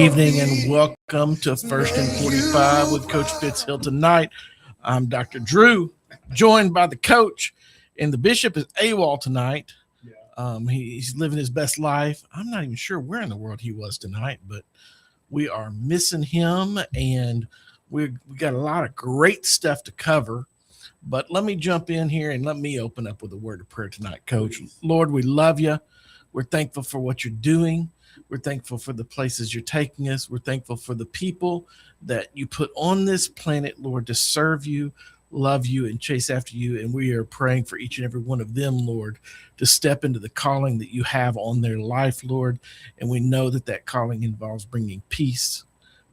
evening and welcome to First and 45 with Coach Fitz Hill tonight. I'm Dr. Drew, joined by the coach, and the bishop is AWOL tonight. He's living his best life. I'm not even sure where in the world he was tonight, but we are missing him, and we got a lot of great stuff to cover. But let me jump in here and let me open up with a word of prayer tonight, Coach. Lord, we love you. We're thankful for what you're doing. We're thankful for the places you're taking us. We're thankful for the people that you put on this planet, Lord, to serve you, love you, and chase after you. And we are praying for each and every one of them, Lord, to step into the calling that you have on their life, Lord. And we know that that calling involves bringing peace,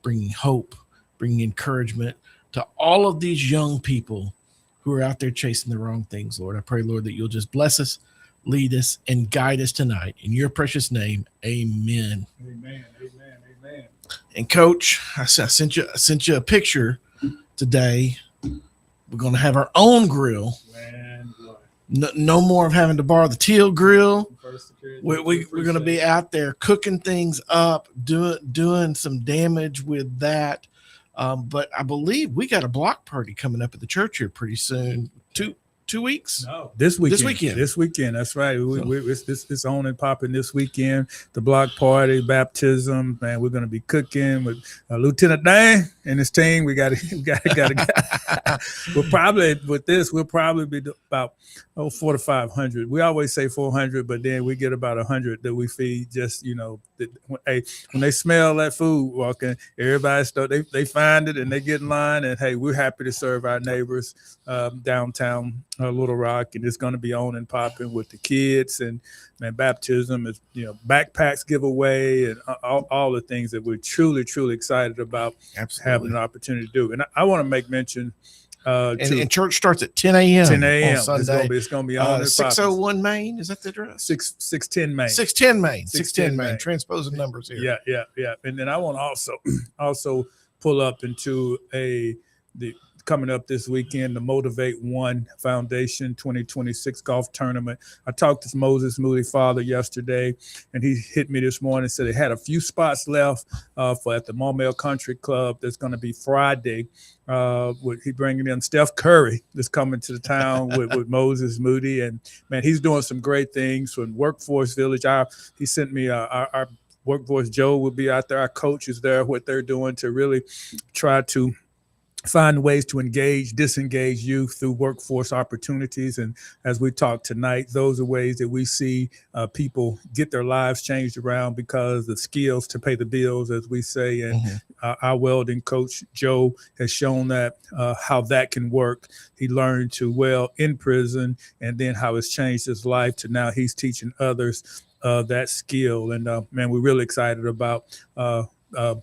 bringing hope, bringing encouragement to all of these young people who are out there chasing the wrong things, Lord. I pray, Lord, that you'll just bless us, lead us, and guide us tonight. In your precious name, amen. Amen, amen, amen. And Coach, I sent you a picture today. We're going to have our own grill. No more of having to borrow the Teal grill. We're going to be out there cooking things up, doing some damage with that. But I believe we got a block party coming up at the church here pretty soon. 2 weeks? No, this weekend. That's right. It's on and popping this weekend. The block party, baptism, man. We're going to be cooking with Lieutenant Dan and his team. We got. We'll probably be about 400 to 500. We always say 400, but then we get about 100 that we feed. Just when they smell that food walking, everybody they find it and they get in line. And hey, we're happy to serve our neighbors downtown Little Rock, and it's going to be on and popping with the kids, and baptism is backpacks giveaway and all the things that we're truly excited about. Absolutely. Having an opportunity to do. And I want to make mention. And church starts at 10 a.m. 10 a.m. on Sunday. It's going to be on 601 Main. Is that the address? 610 Main. 610 Main. Transposing numbers here. Yeah. And then I want to also pull up into the coming up this weekend, the Motivate One Foundation 2026 golf tournament. I talked to Moses Moody father yesterday, and he hit me this morning and said they had a few spots left at the Maumelle Country Club. That's going to be Friday. He bringing in Steph Curry that's coming to the town with Moses Moody, and man, he's doing some great things from Workforce Village. He sent me our Workforce Joe will be out there. Our coach is there. What they're doing to really try to find ways to disengage youth through workforce opportunities. And as we talk tonight, those are ways that we see people get their lives changed around because of skills to pay the bills, as we say. And our welding coach, Joe, has shown that how that can work. He learned to weld in prison, and then how it's changed his life to now he's teaching others that skill. And man, we're really excited about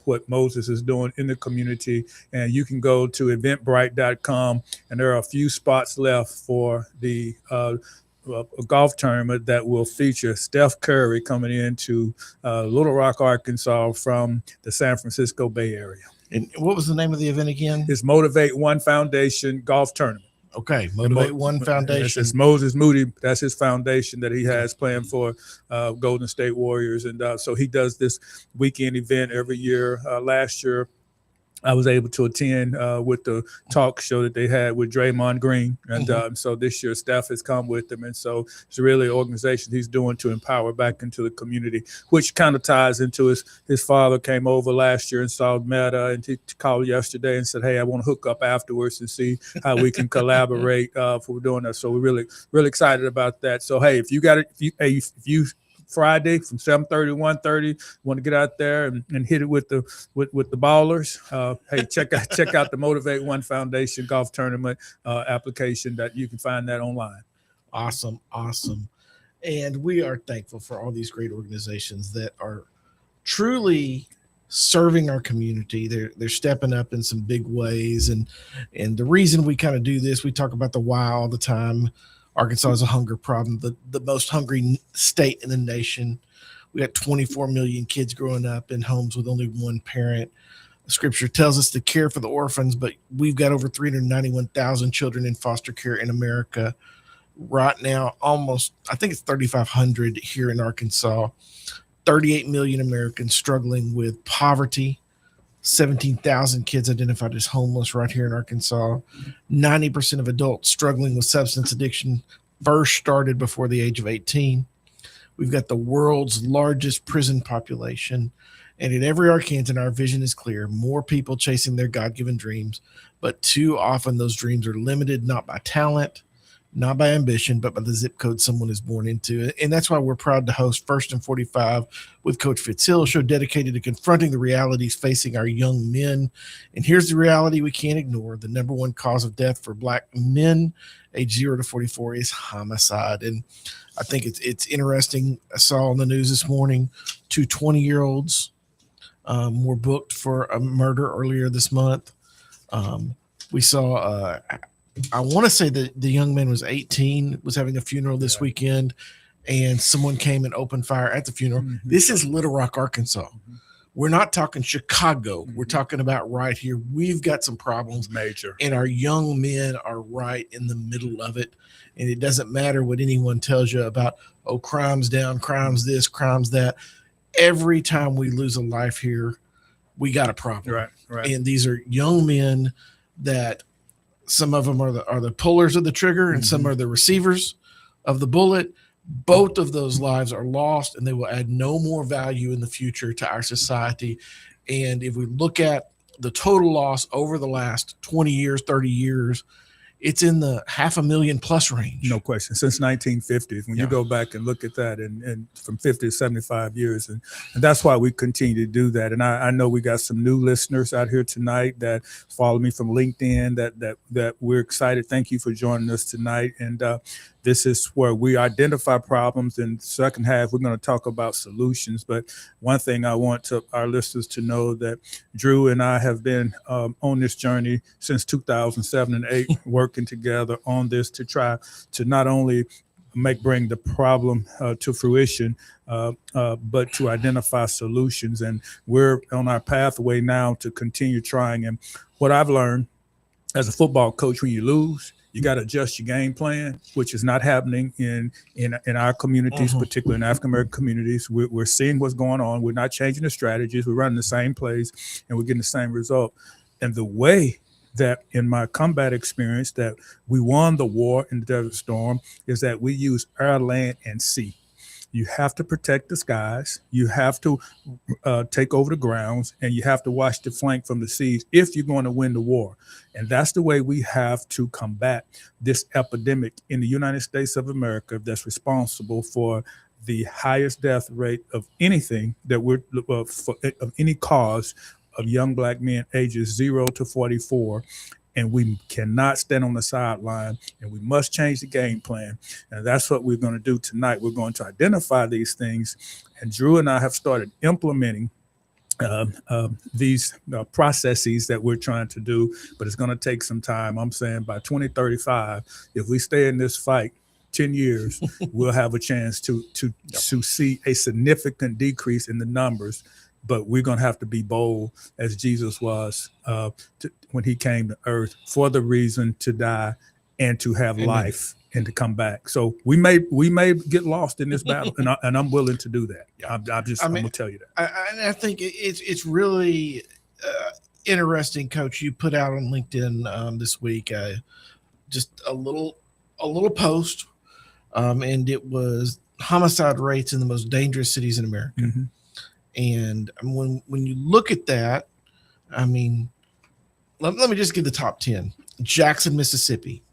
what Moses is doing in the community. And you can go to eventbrite.com, and there are a few spots left for the a golf tournament that will feature Steph Curry coming into Little Rock, Arkansas from the San Francisco Bay Area. And what was the name of the event again? It's Motivate One Foundation Golf Tournament. Okay, Motivate One Foundation. It's Moses Moody. That's his foundation that he has planned for Golden State Warriors. And so he does this weekend event every year. Last year, I was able to attend with the talk show that they had with Draymond Green. And so this year, Steph has come with them. And so it's really an organization he's doing to empower back into the community, which kind of ties into his father came over last year and saw Meta, and he called yesterday and said, hey, I want to hook up afterwards and see how we can collaborate for doing that. So we're really, really excited about that. So, hey, if you Friday from 7:30 to 1:30. Want to get out there and hit it with the ballers? Hey, check out the Motivate One Foundation Golf Tournament application. That you can find that online. Awesome. And we are thankful for all these great organizations that are truly serving our community. They're stepping up in some big ways, and the reason we kind of do this, we talk about the why all the time. Arkansas is a hunger problem, the most hungry state in the nation. We got 24 million kids growing up in homes with only one parent. Scripture tells us to care for the orphans, but we've got over 391,000 children in foster care in America right now. I think it's 3,500 here in Arkansas. 38 million Americans struggling with poverty, 17,000 kids identified as homeless right here in Arkansas, 90% of adults struggling with substance addiction first started before the age of 18. We've got the world's largest prison population. And in every Arkansan, our vision is clear. More people chasing their God-given dreams, but too often those dreams are limited not by talent, not by ambition, but by the zip code someone is born into. And that's why we're proud to host First and 45 with Coach Fitz Hill, a show dedicated to confronting the realities facing our young men. And here's the reality we can't ignore. The number one cause of death for Black men age 0 to 44 is homicide. And I think it's interesting. I saw on the news this morning, 2 20-year-olds were booked for a murder earlier this month. We saw I want to say that the young man was 18, was having a funeral this weekend, and someone came and opened fire at the funeral. Mm-hmm. This is Little Rock, Arkansas. Mm-hmm. We're not talking Chicago. Mm-hmm. We're talking about right here. We've got some problems. Major. And our young men are right in the middle of it. And it doesn't matter what anyone tells you about, oh, crime's down, crime's this, crime's that. Every time we lose a life here, we got a problem. Right. And these are young men that some of them are the pullers of the trigger, and some are the receivers of the bullet. Both of those lives are lost, and they will add no more value in the future to our society. And if we look at the total loss over the last 20 years, 30 years, it's in the 500,000+ range. No question. Since 1950s, when you go back and look at that, and from 50 to 75 years. And that's why we continue to do that. And I know we got some new listeners out here tonight that follow me from LinkedIn that we're excited. Thank you for joining us tonight. And this is where we identify problems. In the second half, we're going to talk about solutions. But one thing I want our listeners to know that Drew and I have been on this journey since 2007 and 8, working together on this to try to not only bring the problem to fruition, but to identify solutions. And we're on our pathway now to continue trying. And what I've learned as a football coach, when you lose, you got to adjust your game plan, which is not happening in our communities, particularly in African-American communities. We're seeing what's going on. We're not changing the strategies. We're running the same plays, and we're getting the same result. And the way that in my combat experience that we won the war in the Desert Storm is that we use air, land, and sea. You have to protect the skies. You have to take over the grounds, and you have to watch the flank from the seas if you're going to win the war. And that's the way we have to combat this epidemic in the United States of America that's responsible for the highest death rate of anything that of any cause of young Black men ages 0 to 44. And we cannot stand on the sideline, and we must change the game plan. And that's what we're going to do tonight. We're going to identify these things. And Drew and I have started implementing these processes that we're trying to do, but it's going to take some time. I'm saying by 2035, if we stay in this fight 10 years, we'll have a chance to see a significant decrease in the numbers. But we're going to have to be bold as Jesus was when he came to earth for the reason to die and to have life and to come back. So we may get lost in this battle, and I'm willing to do that. I'm going to tell you that. I think it's really interesting, Coach. You put out on LinkedIn this week just a little post, and it was homicide rates in the most dangerous cities in America. Mm-hmm. And when you look at that, I mean, let me just give the top 10. Jackson, Mississippi,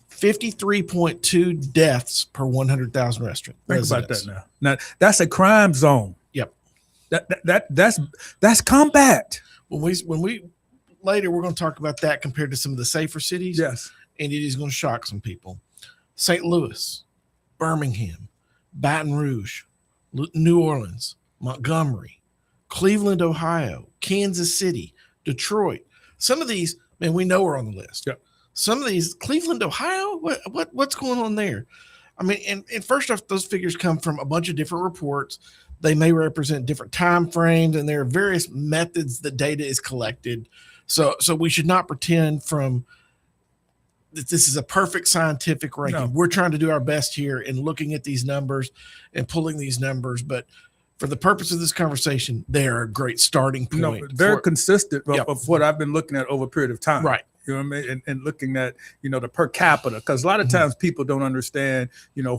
53.2 deaths per 100,000 residents. Think about that now. Now that's a crime zone. Yep. That's combat. When we later we're going to talk about that compared to some of the safer cities. Yes. And it is going to shock some people. St. Louis, Birmingham, Baton Rouge, New Orleans, Montgomery, Cleveland, Ohio, Kansas City, Detroit. Some of these, man, we know are on the list. Yep. Some of these, Cleveland, Ohio, what's going on there? I mean, and first off, those figures come from a bunch of different reports. They may represent different time frames, and there are various methods that data is collected. So we should not pretend that this is a perfect scientific ranking. No. We're trying to do our best here in looking at these numbers and pulling these numbers, but for the purpose of this conversation, they are a great starting point. Very consistent Yep. of what I've been looking at over a period of time. Right. You know what I mean? And looking at, the per capita, because a lot of times people don't understand,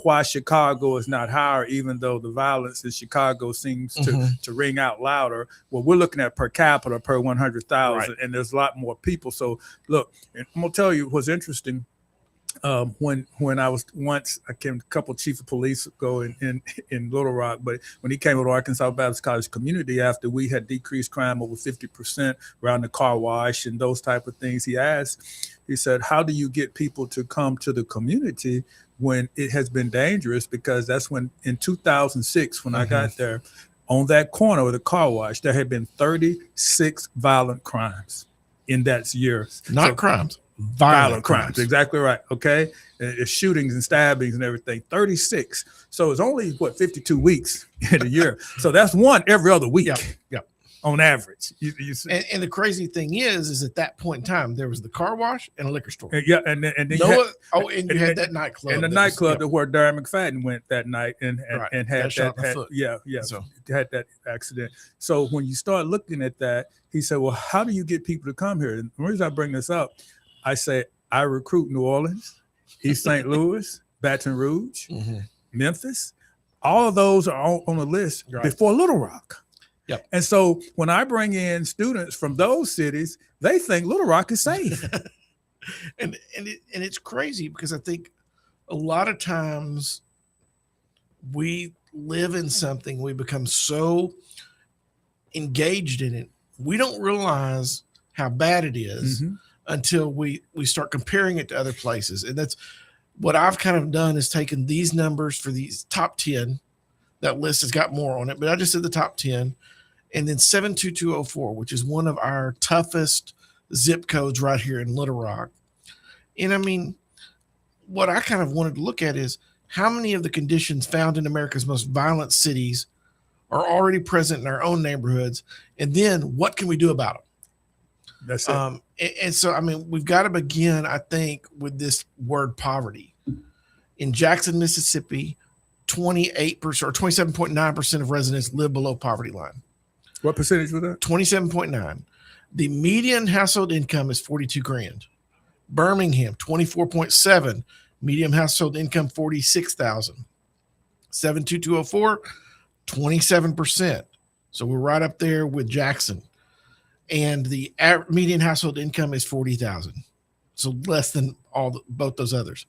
why Chicago is not higher, even though the violence in Chicago seems to ring out louder. Well, we're looking at per capita per 100,000, Right. and there's a lot more people. So look, and I'm gonna tell you what's interesting. When I was I came a couple chief of police ago in Little Rock, but when he came to Arkansas Baptist College community after we had decreased crime over 50% around the car wash and those type of things, he said, how do you get people to come to the community when it has been dangerous? Because that's when in 2006, when I got there, on that corner of the car wash, there had been 36 violent crimes in that year. Not crimes. Violent crimes. Exactly right. Okay. It's shootings and stabbings and everything. 36. So it's only 52 weeks in a year. So that's one every other week. Yep. On average. You see. And the crazy thing is at that point in time, there was the car wash and a liquor store. And then you had that nightclub. And the nightclub where Darren McFadden went that night and had shot in the foot. So had that accident. So when you start looking at that, he said, well, how do you get people to come here? And the reason I bring this up, I say I recruit New Orleans, East St. Louis, Baton Rouge, Memphis. All of those are on the list before Little Rock. Yep. And so when I bring in students from those cities, they think Little Rock is safe. and it's crazy because I think a lot of times we live in something, we become so engaged in it, we don't realize how bad it is. Until we start comparing it to other places. And that's what I've kind of done is taken these numbers for these top 10. That list has got more on it, but I just did the top 10. And then 72204, which is one of our toughest zip codes right here in Little Rock. And I mean, what I kind of wanted to look at is how many of the conditions found in America's most violent cities are already present in our own neighborhoods. And then what can we do about them? That's it. And so, I mean, we've got to begin, I think, with this word poverty. In Jackson, Mississippi, 28% or 27.9% of residents live below poverty line. What percentage was that? 27.9. The median household income is 42 grand. Birmingham, 24.7. Median household income, 46,000. 72204, 27%. So we're right up there with Jackson. And the median household income is 40,000, so less than both those others.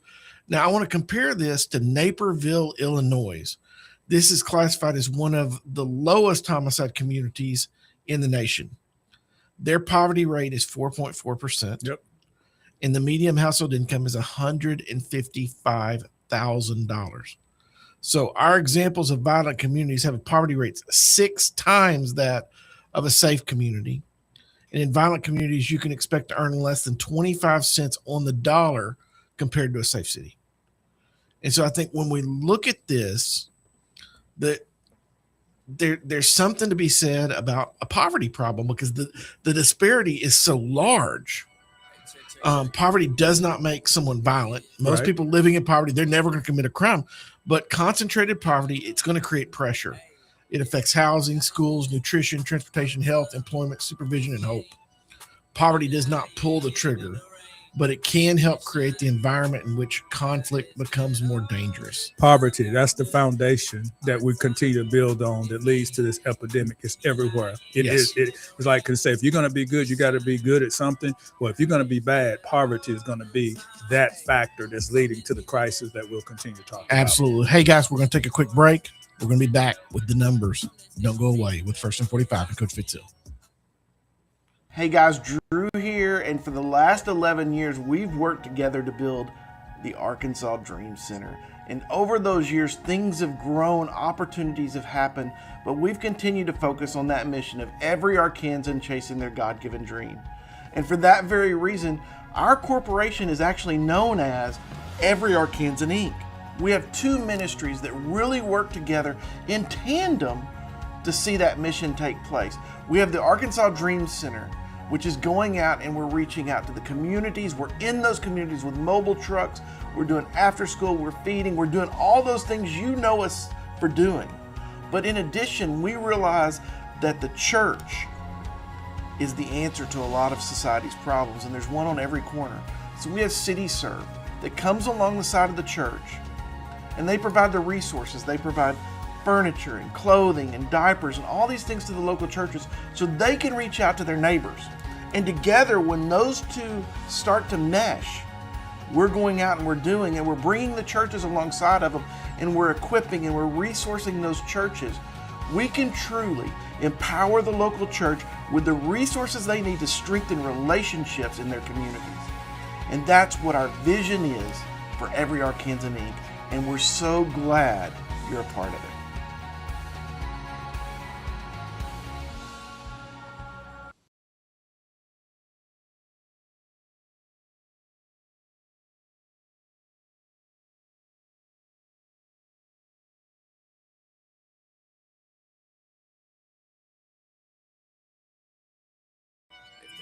Now, I want to compare this to Naperville, Illinois. This is classified as one of the lowest homicide communities in the nation. Their poverty rate is 4.4%. Yep. And the median household income is $155,000. So our examples of violent communities have a poverty rate 6 times that of a safe community. And in violent communities, you can expect to earn less than 25 cents on the dollar compared to a safe city. And so I think when we look at this, that there's something to be said about a poverty problem because the disparity is so large. Poverty does not make someone violent. Most people living in poverty, they're never going to commit a crime. But concentrated poverty, it's going to create pressure. It affects housing, schools, nutrition, transportation, health, employment, supervision, and hope. Poverty does not pull the trigger, but it can help create the environment in which conflict becomes more dangerous. Poverty, that's the foundation that we continue to build on that leads to this epidemic. It's everywhere. It's like I say, if you're going to be good, you got to be good at something. Well, if you're going to be bad, poverty is going to be that factor that's leading to the crisis that we'll continue to talk about. Absolutely. Hey, guys, we're going to take a quick break. We're going to be back with the numbers. Don't go away with First and 45 and Coach Fitz Hill. Hey guys, Drew here, and for the last 11 years, we've worked together to build the Arkansas Dream Center. And over those years, things have grown, opportunities have happened, but we've continued to focus on that mission of every Arkansan chasing their God-given dream. And for that very reason, our corporation is actually known as Every Arkansan Inc. We have 2 ministries that really work together in tandem to see that mission take place. We have the Arkansas Dream Center, which is going out and we're reaching out to the communities. We're in those communities with mobile trucks. We're doing after school, we're feeding, we're doing all those things you know us for doing. But in addition, we realize that the church is the answer to a lot of society's problems, and there's one on every corner. So we have City Serve that comes along the side of the church, and they provide the resources. They provide furniture and clothing and diapers and all these things to the local churches so they can reach out to their neighbors. And together, when those two start to mesh, we're going out and we're bringing the churches alongside of them, and we're equipping and we're resourcing those churches. We can truly empower the local church with the resources they need to strengthen relationships in their communities. And that's what our vision is for Every Arkansan Inc. And we're so glad you're a part of it.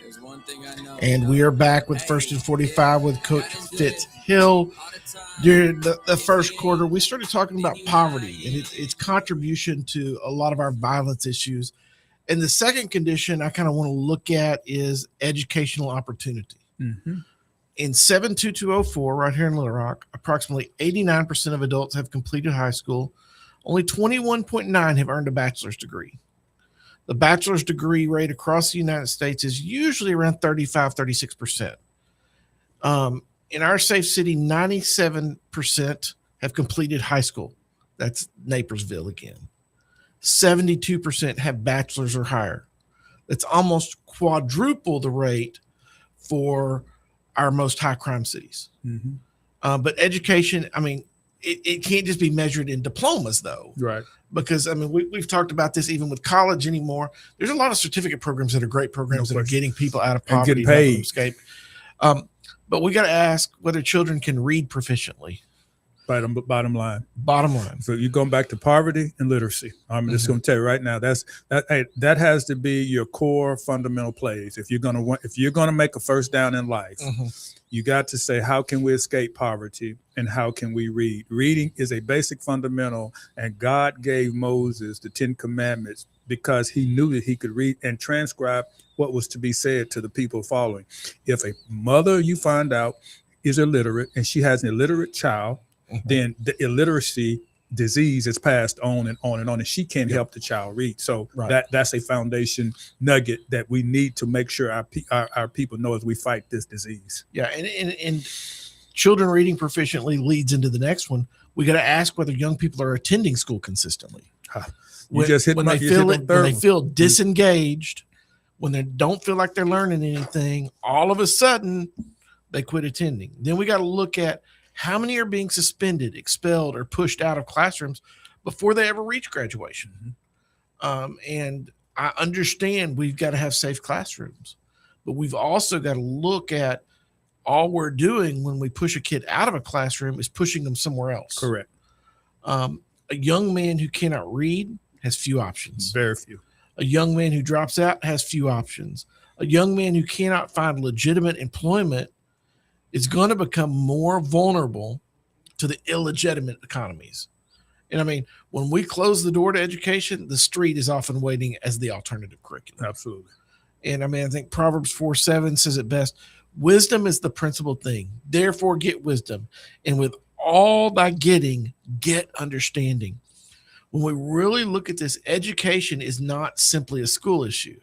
There's one thing I know. And we are back with First and 45 with Coach Fitz Hill. During the first quarter, we started talking about poverty and its contribution to a lot of our violence issues. And the second condition I kind of want to look at is educational opportunity. Mm-hmm. In 72204, right here in Little Rock, approximately 89% of adults have completed high school. Only 21.9 have earned a bachelor's degree. The bachelor's degree rate across the United States is usually around 36%. In our safe city, 97% have completed high school. That's Napersville again. 72% have bachelor's or higher. That's almost quadruple the rate for our most high crime cities. Mm-hmm. But education, I mean, it can't just be measured in diplomas, though. Right. Because, I mean, we've talked about this even with college anymore. There's a lot of certificate programs that are great programs that are getting people out of poverty and getting paid. Escape. But we got to ask whether children can read proficiently. Bottom line. Bottom line. So you're going back to poverty and literacy. I'm just going to tell you right now, that has to be your core fundamental plays. If you're going to make a first down in life, you got to say, how can we escape poverty and how can we read? Reading is a basic fundamental, and God gave Moses the 10 Commandments because he knew that he could read and transcribe what was to be said to the people following. If a mother you find out is illiterate and she has an illiterate child, then the illiteracy disease is passed on and on and on, and she can't help the child read. So that's a foundation nugget that we need to make sure our people know as we fight this disease. Yeah, and children reading proficiently leads into the next one. We got to ask whether young people are attending school consistently. When they feel disengaged, when they don't feel like they're learning anything, all of a sudden they quit attending. Then we got to look at how many are being suspended, expelled, or pushed out of classrooms before they ever reach graduation. And I understand we've got to have safe classrooms, but we've also got to look at all we're doing when we push a kid out of a classroom is pushing them somewhere else. Correct. A young man who cannot read has few options. Very few. A young man who drops out has few options. A young man who cannot find legitimate employment is going to become more vulnerable to the illegitimate economies. And I mean, when we close the door to education, the street is often waiting as the alternative curriculum. Absolutely. And I mean, I think Proverbs 4:7 says it best. Wisdom is the principal thing. Therefore, get wisdom. And with all thy getting, get understanding. When we really look at this, education is not simply a school issue.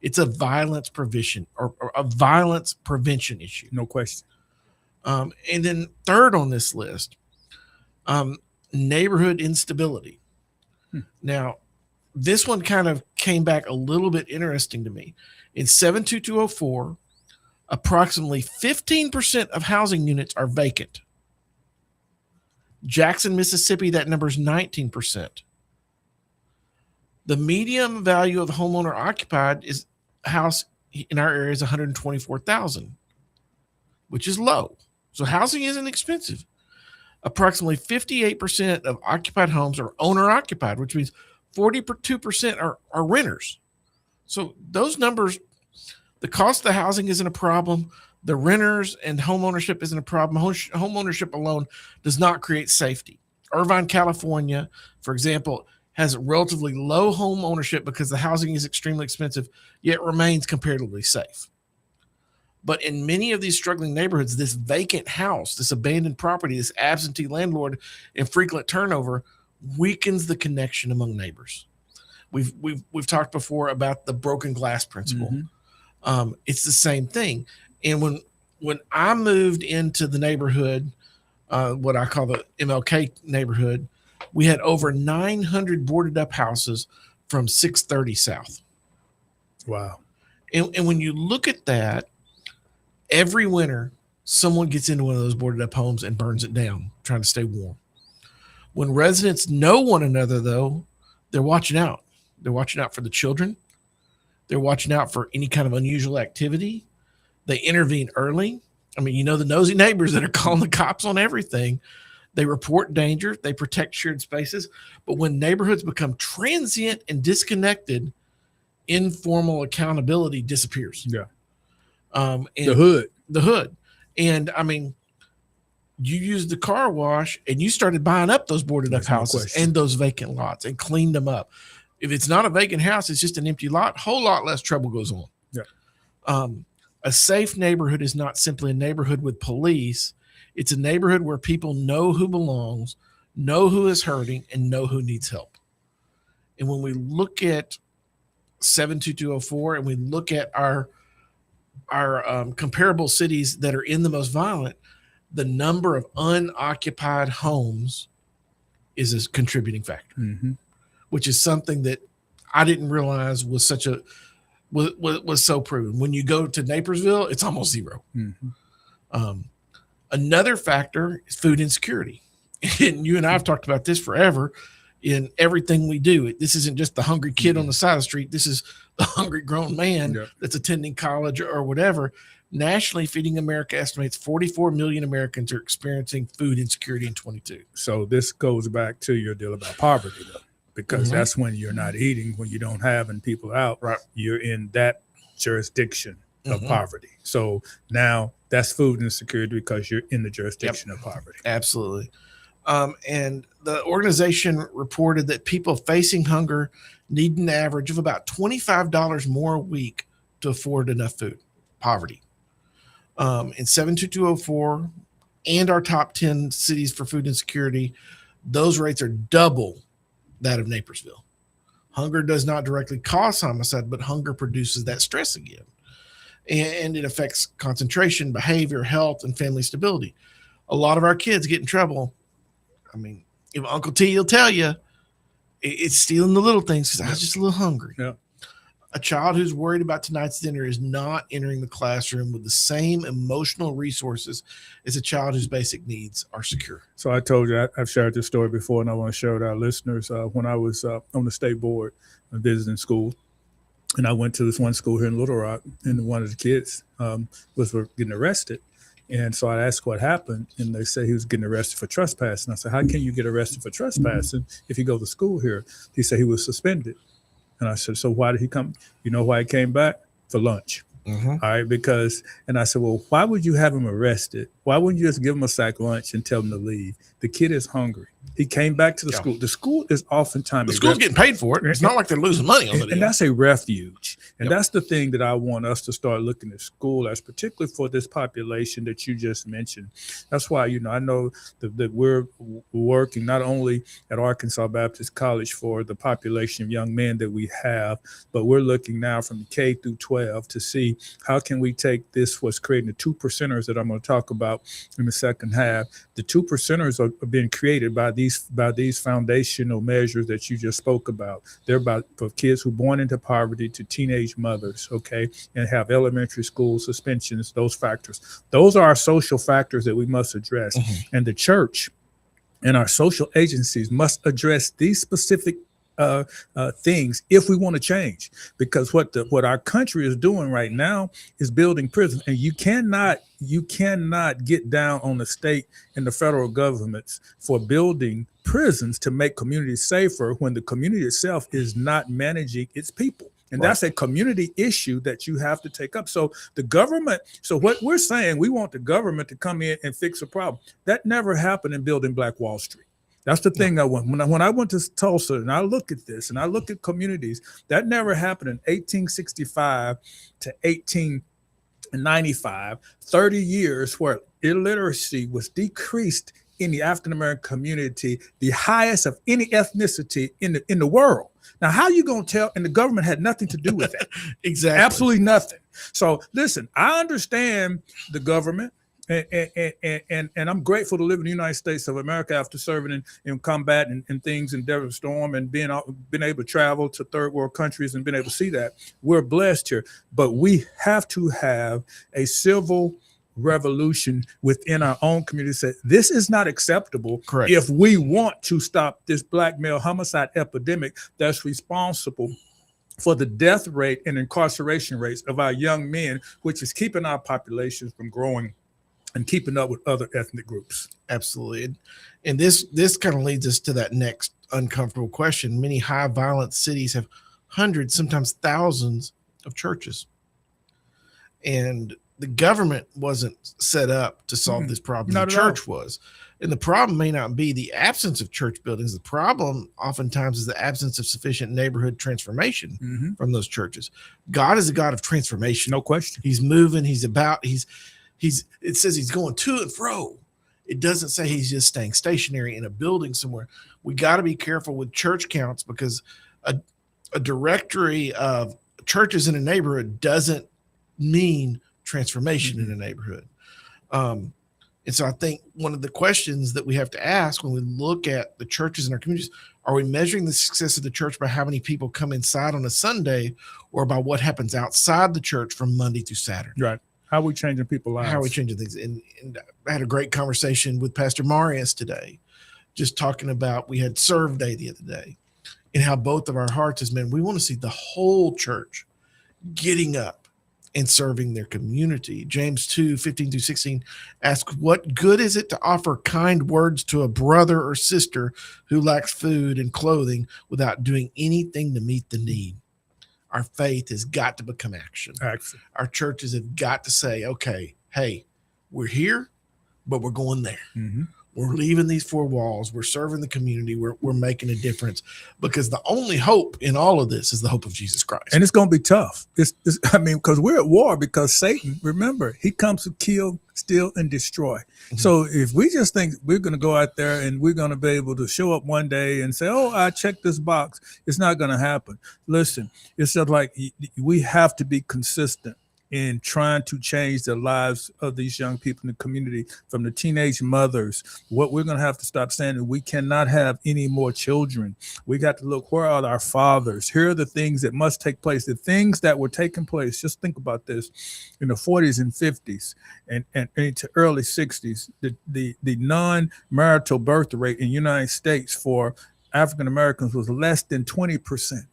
It's a violence prevention or a violence prevention issue. No question. And then third on this list, neighborhood instability. Now, this one kind of came back a little bit interesting to me. In 72204, approximately 15% of housing units are vacant. Jackson, Mississippi, that number is 19%. The median value of the homeowner occupied is house in our area is $124,000, which is low. So housing isn't expensive. Approximately 58% of occupied homes are owner occupied, which means 42% are renters. So those numbers, the cost of the housing isn't a problem. The renters and home ownership isn't a problem. Home ownership alone does not create safety. Irvine, California, for example, has relatively low home ownership because the housing is extremely expensive, yet remains comparatively safe. But in many of these struggling neighborhoods, this vacant house, this abandoned property, this absentee landlord and frequent turnover weakens the connection among neighbors. We've talked before about the broken glass principle. It's the same thing. And when I moved into the neighborhood, what I call the MLK neighborhood, we had over 900 boarded up houses from 630 South. Wow. And when you look at that, every winter, someone gets into one of those boarded up homes and burns it down, trying to stay warm. When residents know one another, though, they're watching out. They're watching out for the children. They're watching out for any kind of unusual activity. They intervene early. I mean, you know, the nosy neighbors that are calling the cops on everything. They report danger. They protect shared spaces. But when neighborhoods become transient and disconnected, informal accountability disappears. Yeah. And The hood. And I mean, you used the car wash and you started buying up those boarded up houses and those vacant lots and cleaned them up. If it's not a vacant house, it's just an empty lot, whole lot less trouble goes on. Yeah. A safe neighborhood is not simply a neighborhood with police. It's a neighborhood where people know who belongs, know who is hurting, and know who needs help. And when we look at 72204 and we look at our comparable cities that are in the most violent, the number of unoccupied homes is a contributing factor, which is something that I didn't realize was such a was so proven. When you go to Napersville, it's almost zero. Another factor is food insecurity, and you and I have talked about this forever. In everything we do, this isn't just the hungry kid on the side of the street. This is the hungry grown man that's attending college or whatever. Nationally, Feeding America estimates 44 million Americans are experiencing food insecurity in 22. So this goes back to your deal about poverty, though, because that's when you're not eating, when you don't have and people are out, you're in that jurisdiction of poverty. So now that's food insecurity because you're in the jurisdiction of poverty. Absolutely. And the organization reported that people facing hunger need an average of about $25 more a week to afford enough food. Poverty. In 72204 and our top 10 cities for food insecurity, those rates are double that of Napersville. Hunger does not directly cause homicide, but hunger produces that stress again. And it affects concentration, behavior, health, and family stability. A lot of our kids get in trouble. I mean, if Uncle T will tell you, it's stealing the little things because I was just a little hungry. Yeah. A child who's worried about tonight's dinner is not entering the classroom with the same emotional resources as a child whose basic needs are secure. So I told you, I've shared this story before, and I want to share with our listeners. When I was on the state board visiting school, and I went to this one school here in Little Rock, and one of the kids was getting arrested. And so I asked what happened, and they said he was getting arrested for trespassing. I said, how can you get arrested for trespassing if you go to school here? He said he was suspended. And I said, so why did he come? You know why he came back? For lunch. All right, and I said, well, why would you have him arrested? Why wouldn't you just give him a sack lunch and tell him to leave? The kid is hungry. He came back to the school. The school is oftentimes the school's getting paid for it. It's not like they're losing money on it. And that's a refuge. And that's the thing that I want us to start looking at school as, particularly for this population that you just mentioned. That's why, I know that we're working not only at Arkansas Baptist College for the population of young men that we have, but we're looking now from K through 12 to see how can we take this, what's creating the 2%ers that I'm going to talk about in the second half. The 2%ers are being created by these foundational measures that you just spoke about. They're about for kids who are born into poverty to teenage mothers, okay, and have elementary school suspensions, those factors. Those are our social factors that we must address. And the church and our social agencies must address these specific things if we want to change, because what our country is doing right now is building prisons, and you cannot get down on the state and the federal governments for building prisons to make communities safer when the community itself is not managing its people. And that's a community issue that you have to take up. So what we're saying, we want the government to come in and fix a problem. That never happened in building Black Wall Street. That's the thing. When I went to Tulsa and I look at this and I look at communities, that never happened in 1865 to 1895, 30 years where illiteracy was decreased in the African-American community, the highest of any ethnicity in the world. Now, how you going to tell? And the government had nothing to do with that. Exactly. Absolutely nothing. So listen, I understand the government. And I'm grateful to live in the United States of America after serving in combat and things in Desert Storm and being able to travel to third world countries and being able to see that. We're blessed here, but we have to have a civil revolution within our own community. Say this is not acceptable. Correct. If we want to stop this black male homicide epidemic that's responsible for the death rate and incarceration rates of our young men, which is keeping our populations from growing and keeping up with other ethnic groups. Absolutely. And this kind of leads us to that next uncomfortable question. Many high violence cities have hundreds, sometimes thousands of churches. And the government wasn't set up to solve this problem. Not the church was. And the problem may not be the absence of church buildings. The problem oftentimes is the absence of sufficient neighborhood transformation from those churches. God is a God of transformation. No question. He's moving. It says he's going to and fro. It doesn't say he's just staying stationary in a building somewhere. We got to be careful with church counts because a directory of churches in a neighborhood doesn't mean transformation in a neighborhood. And so I think one of the questions that we have to ask when we look at the churches in our communities, are we measuring the success of the church by how many people come inside on a Sunday or by what happens outside the church from Monday through Saturday? Right. How are we changing people's lives? How are we changing things? And I had a great conversation with Pastor Marius today, just talking about, we had Serve Day the other day, and how both of our hearts is, man, we want to see the whole church getting up and serving their community. James 2:15-16 asks, what good is it to offer kind words to a brother or sister who lacks food and clothing without doing anything to meet the need? Our faith has got to become action. Our churches have got to say, okay, hey, we're here, but we're going there. We're leaving these four walls. We're serving the community. We're making a difference, because the only hope in all of this is the hope of Jesus Christ. And it's going to be tough. Because we're at war, because Satan, remember, he comes to kill, steal, and destroy. So if we just think we're going to go out there and we're going to be able to show up one day and say, oh, I checked this box, it's not going to happen. Listen, it's just like we have to be consistent in trying to change the lives of these young people in the community, from the teenage mothers. What we're going to have to stop saying is we cannot have any more children. We got to look, where are our fathers? Here are the things that must take place, the things that were taking place. Just think about this. In the 40s and 50s and into early 60s, the non-marital birth rate in the United States for African Americans was less than 20%.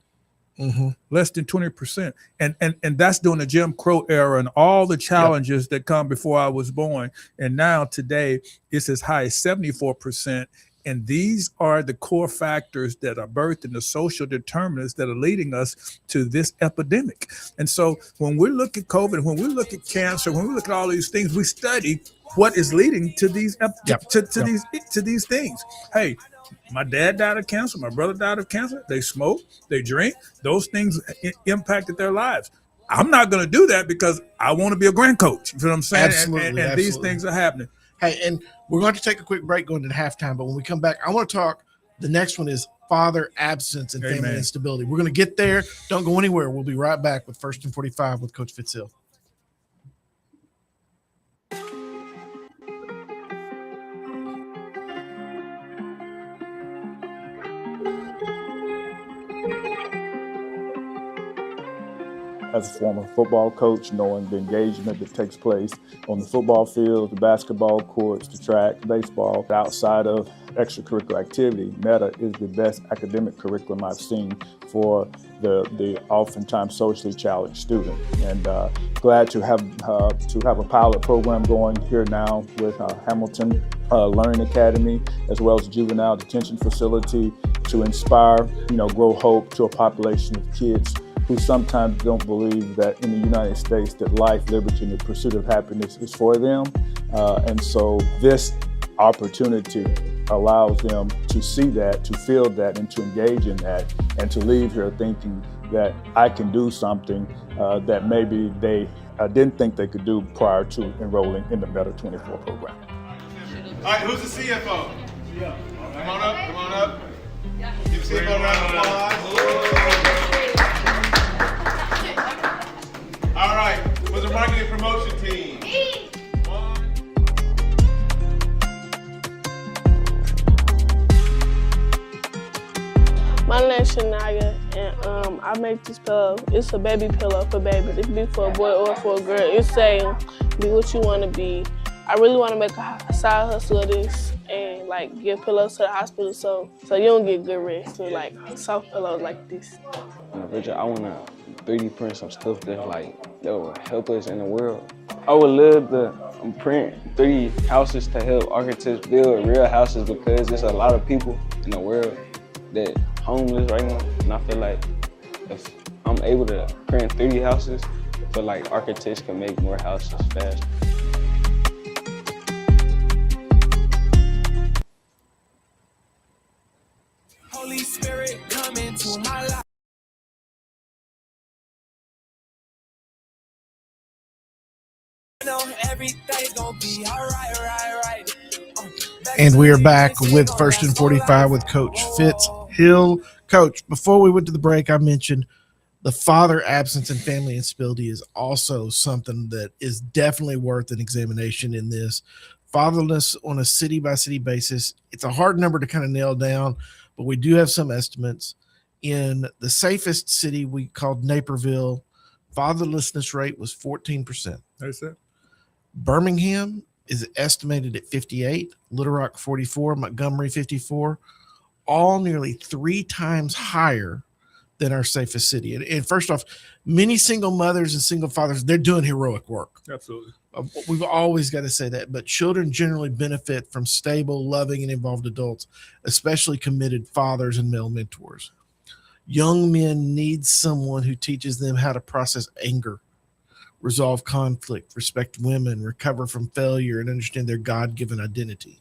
Less than 20%. And that's during the Jim Crow era and all the challenges that come before I was born. And now today it's as high as 74%. And these are the core factors that are birthed in the social determinants that are leading us to this epidemic. And so when we look at COVID, when we look at cancer, when we look at all these things, we study what is leading to these to these things. Hey, my dad died of cancer. My brother died of cancer. They smoke, they drink. Those things impacted their lives. I'm not going to do that because I want to be a grand coach. You know what I'm saying? Absolutely. And these things are happening. Hey, and we're going to take a quick break going into halftime. But when we come back, I want to talk. The next one is father absence and family instability. We're going to get there. Don't go anywhere. We'll be right back with First and 45 with Coach Fitz Hill. As a former football coach, knowing the engagement that takes place on the football field, the basketball courts, the track, baseball, outside of extracurricular activity, META is the best academic curriculum I've seen for the oftentimes socially challenged student. And glad to have a pilot program going here now with Hamilton Learning Academy, as well as juvenile detention facility, to inspire, grow hope to a population of kids who sometimes don't believe that in the United States that life, liberty, and the pursuit of happiness is for them. And so this opportunity allows them to see that, to feel that, and to engage in that, and to leave here thinking that I can do something that maybe they didn't think they could do prior to enrolling in the Better 24 program. All right, who's the CFO? Yeah. Come on up, come on up. Give the CFO a round of applause. All right, what's the marketing promotion team? My name is Shania, and I make this pillow. It's a baby pillow for babies. It can be for a boy or for a girl. It's saying, be what you want to be. I really want to make a side hustle of this and like give pillows to the hospital so you don't get good rest. So like soft pillows like this. Richard, I want to 3D print some stuff that will help us in the world. I would love to print 3 houses to help architects build real houses because there's a lot of people in the world that homeless right now, and I feel like if I'm able to print 3D houses, I feel like architects can make more houses faster. Holy Spirit, come into my life. I know everything's gonna be all right. And we are back with First and 45 with Coach Fitz Hill. Coach, before we went to the break, I mentioned the father absence and family instability is also something that is definitely worth an examination in this. Fatherless on a city-by-city basis, it's a hard number to kind of nail down, but we do have some estimates. In the safest city we called Naperville, fatherlessness rate was 14%. That's it. Birmingham is estimated at 58, Little Rock 44, Montgomery 54, all nearly 3 times higher than our safest city. And first off, many single mothers and single fathers, they're doing heroic work. Absolutely. We've always got to say that, but children generally benefit from stable, loving, and involved adults, especially committed fathers and male mentors. Young men need someone who teaches them how to process anger, resolve conflict, respect women, recover from failure, and understand their God-given identity.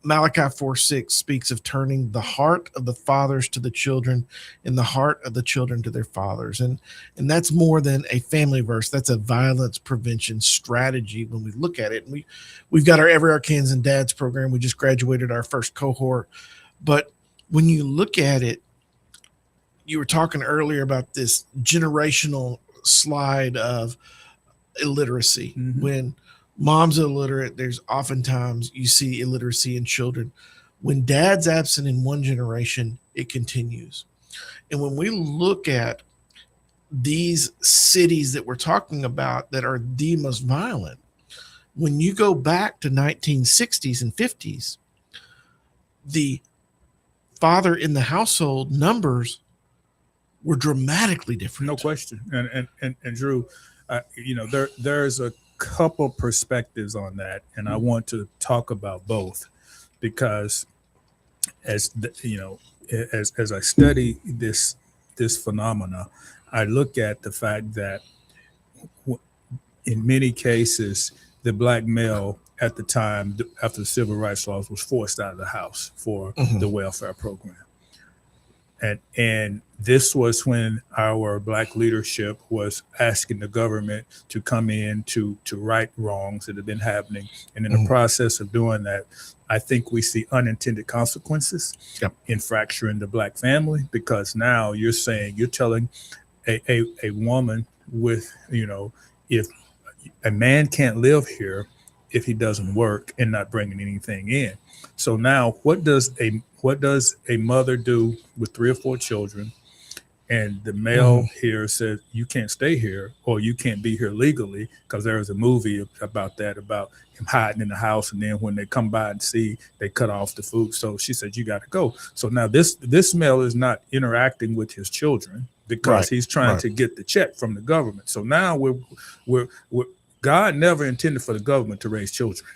Malachi 4:6 speaks of turning the heart of the fathers to the children and the heart of the children to their fathers. And that's more than a family verse. That's a violence prevention strategy when we look at it. And we've got our Every Arkansas Dads program. We just graduated our first cohort. But when you look at it, you were talking earlier about this generational slide of illiteracy. Mm-hmm. When mom's illiterate, there's oftentimes you see illiteracy in children. When dad's absent in one generation, it continues. And when we look at these cities that we're talking about that are the most violent, when you go back to 1960s and 50s, the father in the household numbers were dramatically different. No question. And Drew, there's a couple perspectives on that, and I want to talk about both because as I study this phenomena, I look at the fact that in many cases the black male at the time after the civil rights laws was forced out of the house for the welfare program. And this was when our black leadership was asking the government to come in to right wrongs that have been happening. And in the process of doing that, I think we see unintended consequences in fracturing the black family, because now you're telling a woman with, if a man can't live here if he doesn't work and not bringing anything in. So now what does a mother do with 3 or 4 children, and the male here says you can't stay here or you can't be here legally? Because there was a movie about that, about him hiding in the house, and then when they come by and see, they cut off the food. So she said, you got to go. So now this male is not interacting with his children because he's trying to get the check from the government. So now we're God never intended for the government to raise children.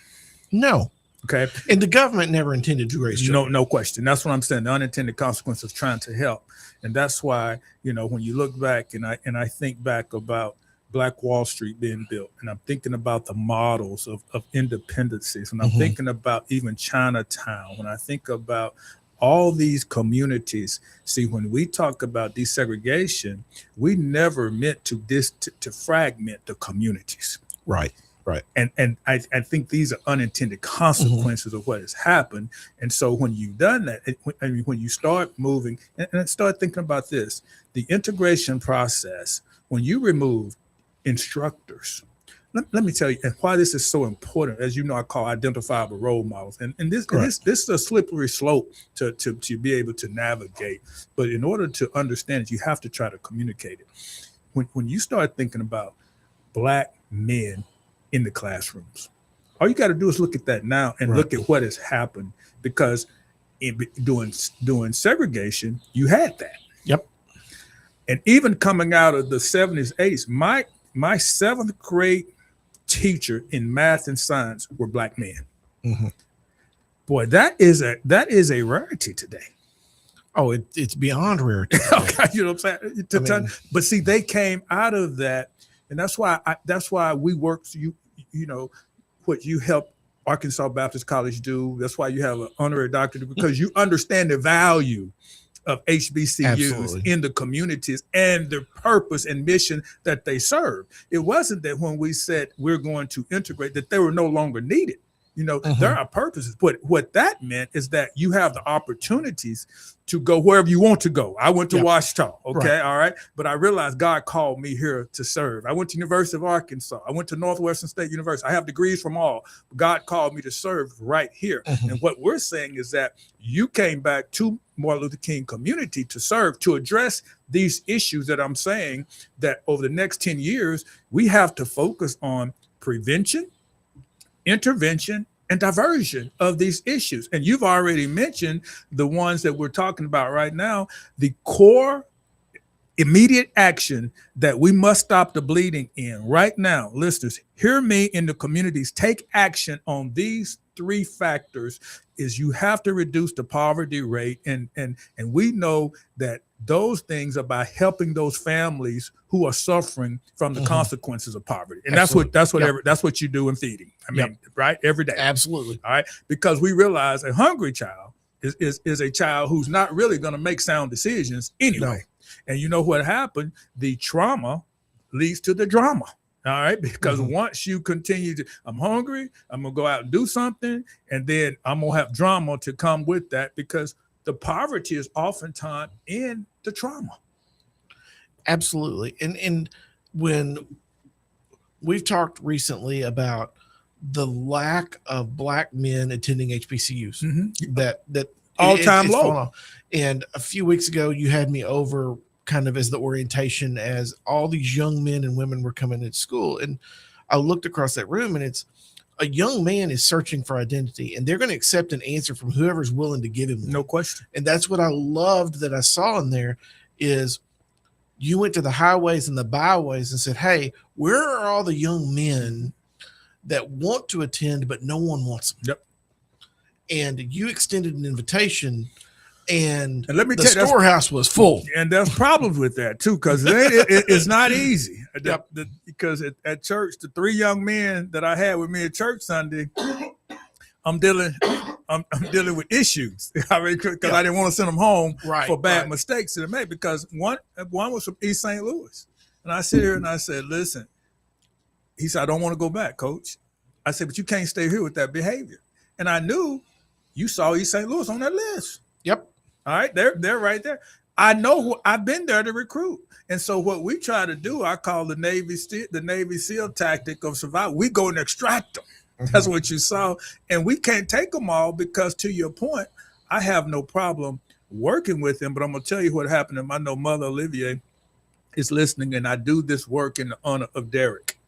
No. Okay. And the government never intended to raise children. No question. That's what I'm saying. The unintended consequence of trying to help. And that's why, when you look back and I think back about Black Wall Street being built, and I'm thinking about the models of independencies, and I'm thinking about even Chinatown, when I think about all these communities. See, when we talk about desegregation, we never meant to fragment the communities. Right. And I think these are unintended consequences of what has happened. And so when you've done that, when you start moving and start thinking about this, the integration process, when you remove instructors, let me tell you, and why this is so important, as you know, I call identifiable role models. And this is a slippery slope to be able to navigate. But in order to understand it, you have to try to communicate it. When you start thinking about Black men in the classrooms, all you got to do is look at that now and look at what has happened, because doing segregation, you had that. Yep. And even coming out of the 70s, 80s, my seventh grade teacher in math and science were Black men. Boy, that is a rarity today. Oh, it's beyond rarity. Okay, you know what I'm saying? But see, they came out of that, and that's why we work. You know what you help Arkansas Baptist College do. That's why you have an honorary doctorate, because you understand the value of HBCUs in the communities and the purpose and mission that they serve. It wasn't that when we said we're going to integrate that they were no longer needed. You know, there are purposes, but what that meant is that you have the opportunities to go wherever you want to go. I went to Washita, all right, but I realized God called me here to serve. I went to University of Arkansas. I went to Northwestern State University. I have degrees from all. God called me to serve right here. And what we're saying is that you came back to Martin Luther King community to serve, to address these issues that I'm saying, that over the next 10 years, we have to focus on prevention, intervention, and diversion of these issues. And you've already mentioned the ones that we're talking about right now. The core immediate action that we must stop the bleeding in right now, listeners, hear me in the communities, take action on these three factors, is you have to reduce the poverty rate. And we know that those things are by helping those families who are suffering from the consequences of poverty. And that's what you do in feeding. I mean, right? Every day. Absolutely. All right. Because we realize a hungry child is a child who's not really going to make sound decisions anyway. No. And you know what happened? The trauma leads to the drama. All right. Because once you continue to, I'm hungry, I'm going to go out and do something, and then I'm going to have drama to come with that, because the poverty is oftentimes in the trauma. Absolutely. And when we've talked recently about the lack of Black men attending HBCUs, that all-time low. And a few weeks ago, you had me over kind of as the orientation, as all these young men and women were coming into school. And I looked across that room, and it's a young man is searching for identity, and they're going to accept an answer from whoever's willing to give him one. No question. And that's what I loved that I saw in there, is you went to the highways and the byways and said, hey, where are all the young men that want to attend, but no one wants them? Yep. And you extended an invitation, and let me the tell you, storehouse was full. And there's problems with that too, because it's not easy. Because at church, the three young men that I had with me at church Sunday, I'm dealing with issues. Because I didn't want to send them home for bad mistakes that they made. Because one was from East St. Louis, and I sit here and I said, "Listen," he said, "I don't want to go back, Coach." I said, "But you can't stay here with that behavior." And I knew you saw East St. Louis on that list. Yep. All right, they're right there. I know I've been there to recruit. And so what we try to do, I call the Navy SEAL tactic of survival. We go and extract them. That's what you saw. And we can't take them all, because to your point, I have no problem working with them. But I'm going to tell you what happened. And I know Mother Olivier is listening, and I do this work in the honor of Derek.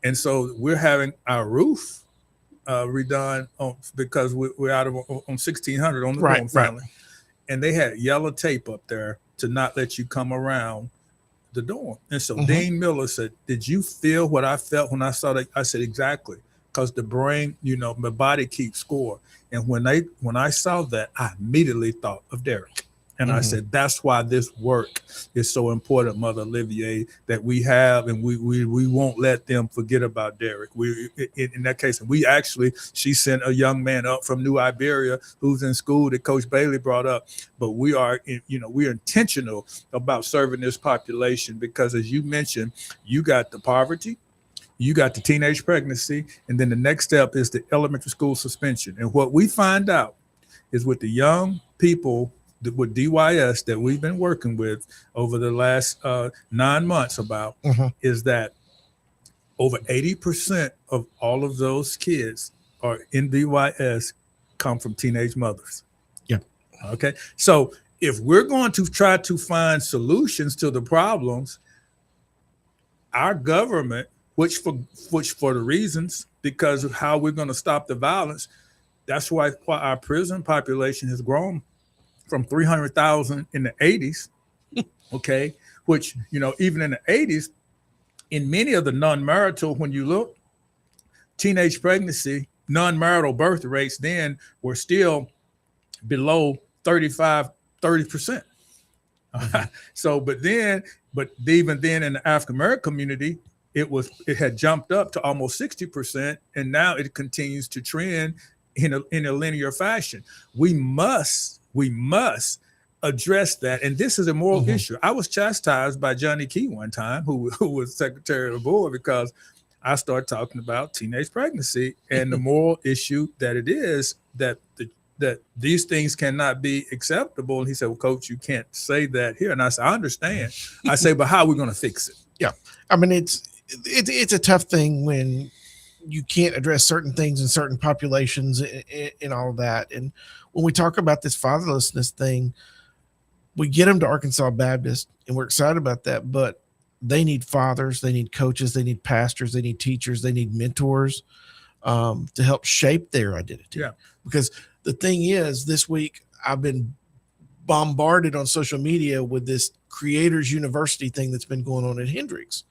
And so we're having our roof redone because we're out of on 1600 on the Rome family. And they had yellow tape up there to not let you come around the dorm. And so Dean Miller said, "Did you feel what I felt when I saw that?" I said, "Exactly." Because the brain, my body keeps score. And when I saw that, I immediately thought of Derek. And I said, that's why this work is so important, Mother Olivier, that we have, and we won't let them forget about Derek. We, in that case, she sent a young man up from New Iberia who's in school that Coach Bailey brought up. But we're intentional about serving this population because, as you mentioned, you got the poverty, you got the teenage pregnancy, and then the next step is the elementary school suspension. And what we find out is with the young people with DYS that we've been working with over the last 9 months is that over 80% of all of those kids are in DYS come from teenage mothers. Yeah. Okay. So if we're going to try to find solutions to the problems, our government, which for the reasons, because of how we're going to stop the violence, that's why our prison population has grown from 300,000 in the 80s, okay, which, even in the 80s, in many of the non-marital, when you look, teenage pregnancy, non-marital birth rates then were still below 30%. So, but even then in the African-American community, it had jumped up to almost 60%, and now it continues to trend in a linear fashion. We must address that, and this is a moral issue. I was chastised by Johnny Key one time, who was secretary of the board, because I started talking about teenage pregnancy and the moral issue that it is that these things cannot be acceptable. And he said, "Well, Coach, you can't say that here." And I said, "I understand." I say, "But how are we going to fix it?" Yeah, I mean it's a tough thing when you can't address certain things in certain populations and all of that. And when we talk about this fatherlessness thing, we get them to Arkansas Baptist and we're excited about that, but they need fathers, they need coaches, they need pastors, they need teachers, they need mentors to help shape their identity. Yeah. Because the thing is, this week I've been bombarded on social media with this Creators University thing that's been going on at Hendrix.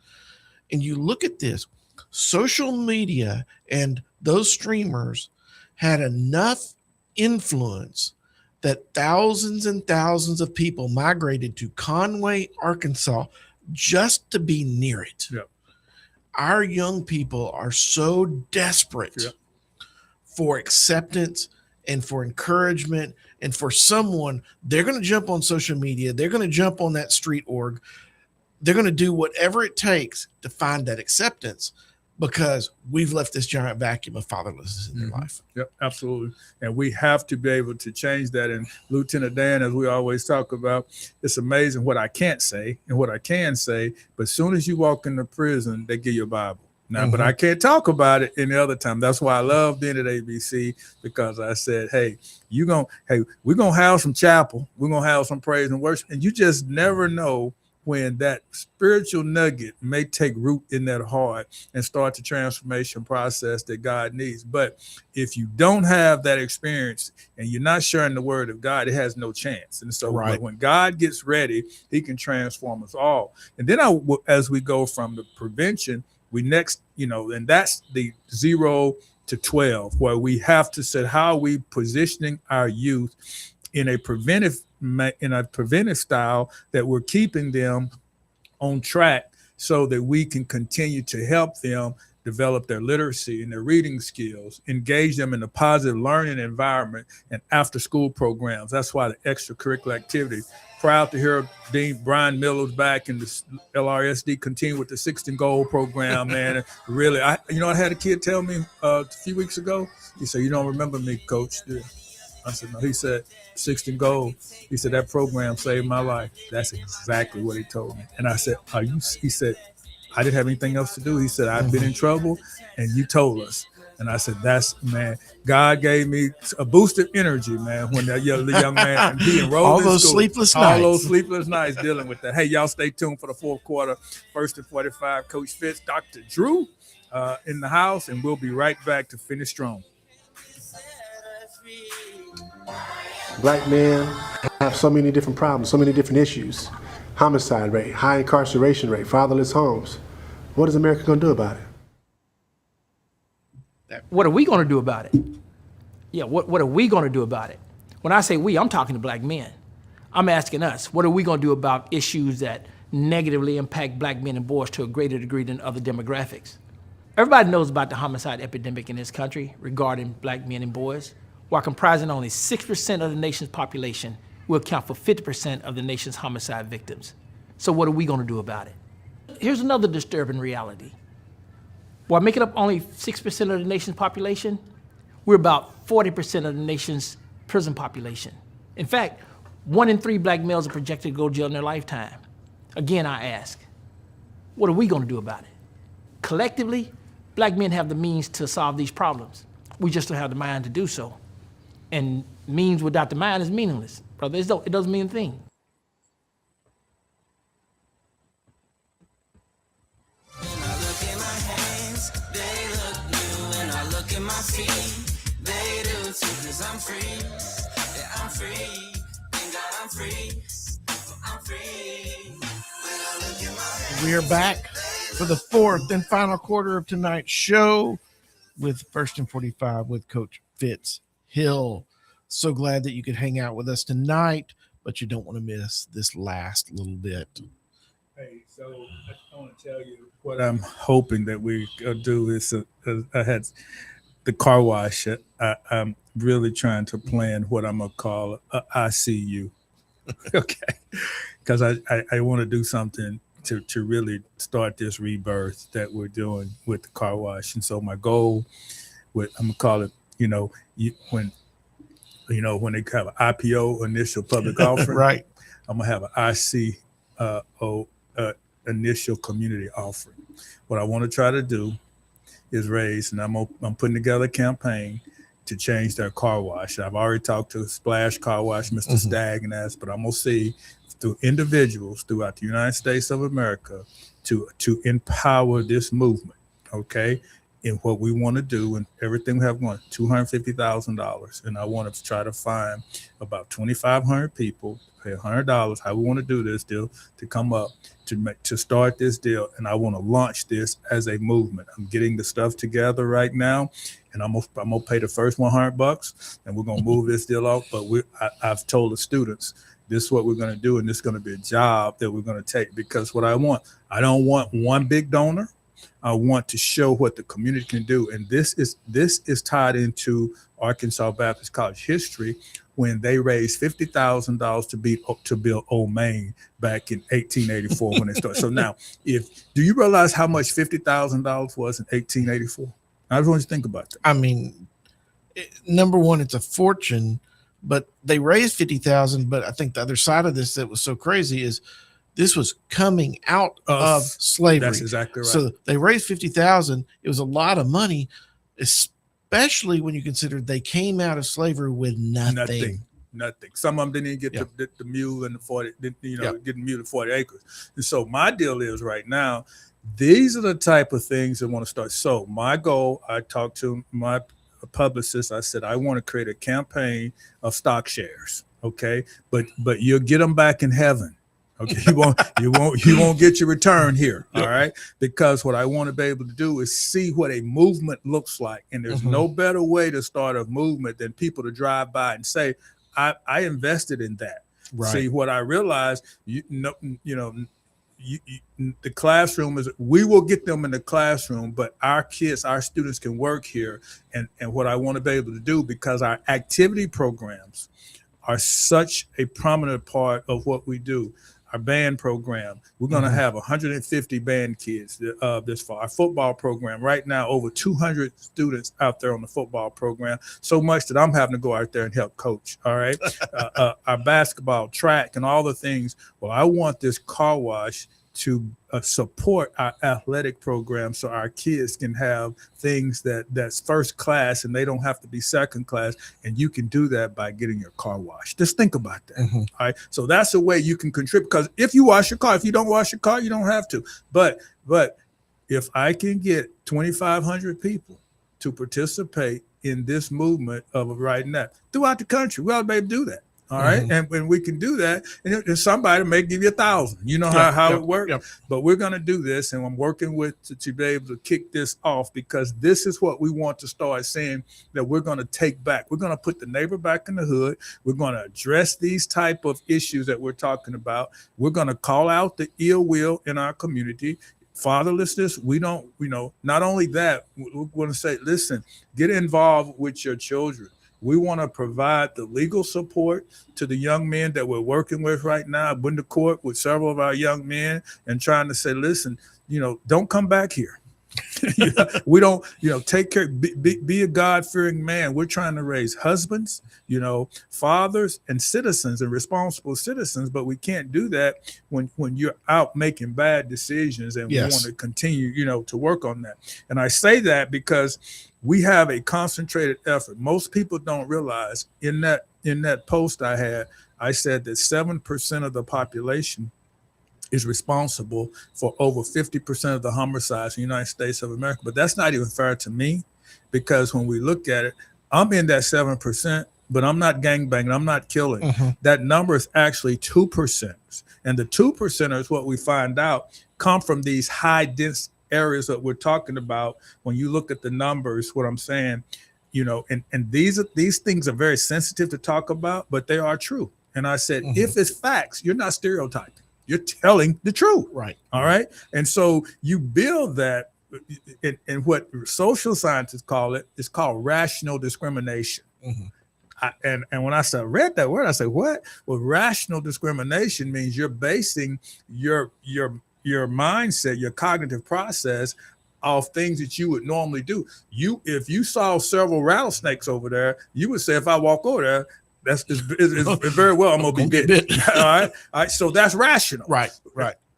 And you look at this, social media and those streamers had enough influence that thousands and thousands of people migrated to Conway, Arkansas, just to be near it. Yep. Our young people are so desperate for acceptance and for encouragement and for someone. They're going to jump on social media. They're going to jump on that street org. They're going to do whatever it takes to find that acceptance, because we've left this giant vacuum of fatherlessness in their life. Yep, absolutely. And we have to be able to change that. And Lieutenant Dan, as we always talk about, it's amazing what I can't say and what I can say. But as soon as you walk into prison, they give you a Bible. Now, but I can't talk about it any other time. That's why I love being at ABC, because I said, hey, we're going to have some chapel. We're going to have some praise and worship. And you just never know when that spiritual nugget may take root in that heart and start the transformation process that God needs. But if you don't have that experience and you're not sharing the word of God, it has no chance. And so when God gets ready, he can transform us all. And then as we go from the prevention, we next, and that's the 0 to 12, where we have to say, how are we positioning our youth in a preventive style that we're keeping them on track so that we can continue to help them develop their literacy and their reading skills, engage them in a positive learning environment and after school programs. That's why the extracurricular activity. Proud to hear Dean Brian Miller's back in the LRSD continue with the 16 goal program, man. Really, I had a kid tell me a few weeks ago, he said, "You don't remember me, Coach?" I said, "No." He said, 16 gold. He said, "That program saved my life." That's exactly what he told me. And I said, he said, "I didn't have anything else to do." He said, "I've been in trouble and you told us." And I said, man, God gave me a boost of energy, man, when the young man, he enrolled all in those school. sleepless all nights. those sleepless nights dealing with that. Hey, y'all stay tuned for the fourth quarter, 1st and 45. Coach Fitz, Dr. Drew in the house, and we'll be right back to finish strong. Black men have so many different problems, so many different issues. Homicide rate, high incarceration rate, fatherless homes. What is America going to do about it? What are we going to do about it? Yeah, what are we going to do about it? When I say we, I'm talking to black men. I'm asking us, what are we going to do about issues that negatively impact black men and boys to a greater degree than other demographics? Everybody knows about the homicide epidemic in this country regarding black men and boys. While comprising only 6% of the nation's population, we account for 50% of the nation's homicide victims. So what are we going to do about it? Here's another disturbing reality. While making up only 6% of the nation's population, we're about 40% of the nation's prison population. In fact, 1 in 3 black males are projected to go to jail in their lifetime. Again, I ask, what are we going to do about it? Collectively, black men have the means to solve these problems. We just don't have the mind to do so. And means without the mind is meaningless, brother. It doesn't mean a thing. When I look in my hands, they look new. When I look in my feet, they do too. 'Cause I'm free, yeah, I'm free. Thank God I'm free, I'm free. When I look in my hands, We are back for the fourth and final quarter of tonight's show with First and 45 with Coach Fitz Hill. So glad that you could hang out with us tonight, but you don't want to miss this last little bit. Hey, so I want to tell you what I'm hoping that we do is I had the car wash. I'm really trying to plan what I'm going to call a ICU. Okay. Because I want to do something to really start this rebirth that we're doing with the car wash. And so my goal I'm going to call it, when they have an IPO, initial public offering, Right. I'm going to have an ICO, initial community offering. What I want to try to do is raise, and I'm putting together a campaign to change their car wash. I've already talked to Splash Car Wash, Mr. Stagg, and that, but I'm going to see through individuals throughout the United States of America to empower this movement, okay? And what we want to do and everything we have going, $250,000. And I want to try to find about 2,500 people, pay $100, how we want to do this deal, to come up to start this deal. And I want to launch this as a movement. I'm getting the stuff together right now, and I'm gonna pay the first $100, and we're gonna move this deal out. But I've told the students, this is what we're going to do, and this is going to be a job that we're going to take, because what I don't want one big donor. I want to show what the community can do. And this is tied into Arkansas Baptist College history when they raised $50,000 to build Old Main back in 1884 when they started. So now, do you realize how much $50,000 was in 1884? I just want you to think about that. I mean, number one, it's a fortune, but they raised 50,000. But I think the other side of this that was so crazy is this was coming out of slavery. That's exactly right. So they raised 50,000. It was a lot of money, especially when you consider they came out of slavery with nothing. Some of them didn't even get the mule and the 40, getting mule and 40 acres. And so my deal is right now, these are the type of things that want to start. So my goal, I talked to my publicist. I said, I want to create a campaign of stock shares. Okay. But you'll get them back in heaven. Okay, you won't get your return here, all right? Because what I want to be able to do is see what a movement looks like, and there's no better way to start a movement than people to drive by and say, "I invested in that." Right. See, what I realized, the classroom is. We will get them in the classroom, but our kids, our students, can work here, and what I want to be able to do, because our activity programs are such a prominent part of what we do. Our band program, we're going to have 150 band kids this fall. Our football program, right now, over 200 students out there on the football program, so much that I'm having to go out there and help coach, all right? Our basketball, track, and all the things. Well, I want this car wash to support our athletic program so our kids can have things that's first class and they don't have to be second class. And you can do that by getting your car washed. Just think about that. All right. So that's a way you can contribute, because if you wash your car, if you don't wash your car, you don't have to. But if I can get 2,500 people to participate in this movement of writing that throughout the country, we ought to be able to do that. All right. And we can do that. And somebody may give you 1,000. You know how it works. Yep. But we're going to do this. And I'm working with to be able to kick this off, because this is what we want to start saying that we're going to take back. We're going to put the neighbor back in the hood. We're going to address these type of issues that we're talking about. We're going to call out the ill will in our community. Fatherlessness, we don't, not only that, we're going to say, listen, get involved with your children. We want to provide the legal support to the young men that we're working with right now. I've been to court with several of our young men and trying to say, listen, don't come back here. We don't, take care, be a God-fearing man. We're trying to raise husbands, fathers and citizens and responsible citizens, but we can't do that when you're out making bad decisions, and we want to continue, to work on that. And I say that because we have a concentrated effort. Most people don't realize in that post I had, I said that 7% of the population is responsible for over 50% of the homicides in the United States of America. But that's not even fair to me, because when we look at it, I'm in that 7%, but I'm not gangbanging, I'm not killing. That number is actually 2%. And the 2%ers, what we find out, come from these high dense areas that we're talking about. When you look at the numbers, what I'm saying, and these things are very sensitive to talk about, but they are true. And I said, if it's facts, you're not stereotyping. You're telling the truth. Right. All right. And so you build that in what social scientists call it, it's called rational discrimination. And when I read that word, I said, what? Well, rational discrimination means you're basing your mindset, your cognitive process off things that you would normally do. If you saw several rattlesnakes over there, you would say, if I walk over there, it's very well I'm gonna be bit. All right. So that's rational. Right.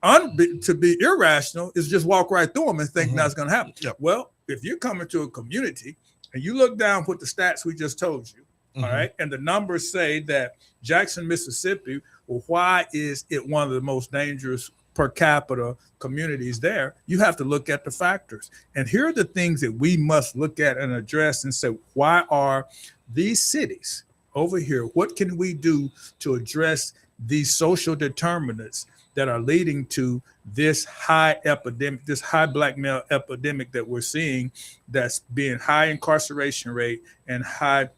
To be irrational is just walk right through them and think that's gonna happen. Well, if you're coming to a community and you look down with the stats we just told you, all right, and the numbers say that Jackson, Mississippi, well, why is it one of the most dangerous per capita communities there? You have to look at the factors. And here are the things that we must look at and address and say, why are these cities over here, what can we do to address these social determinants that are leading to this high epidemic, this high black male epidemic that we're seeing, that's being high incarceration rate and high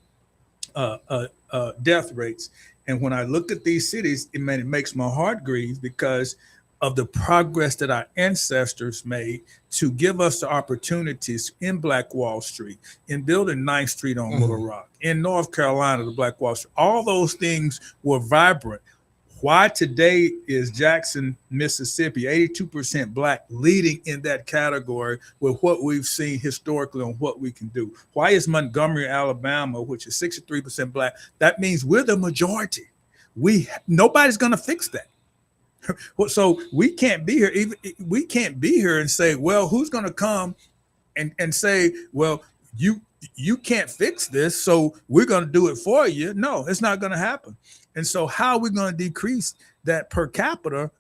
death rates? And when I look at these cities, it makes my heart grieve, because of the progress that our ancestors made to give us the opportunities in Black Wall Street, in building 9th Street on Little Rock, in North Carolina, the Black Wall Street. All those things were vibrant. Why today is Jackson, Mississippi, 82% Black, leading in that category with what we've seen historically on what we can do? Why is Montgomery, Alabama, which is 63% Black? That means we're the majority. Nobody's going to fix that. So we can't be here. We can't be here and say, well, who's going to come and say, well, you can't fix this, so we're going to do it for you. No, it's not going to happen. And so how are we going to decrease that per capita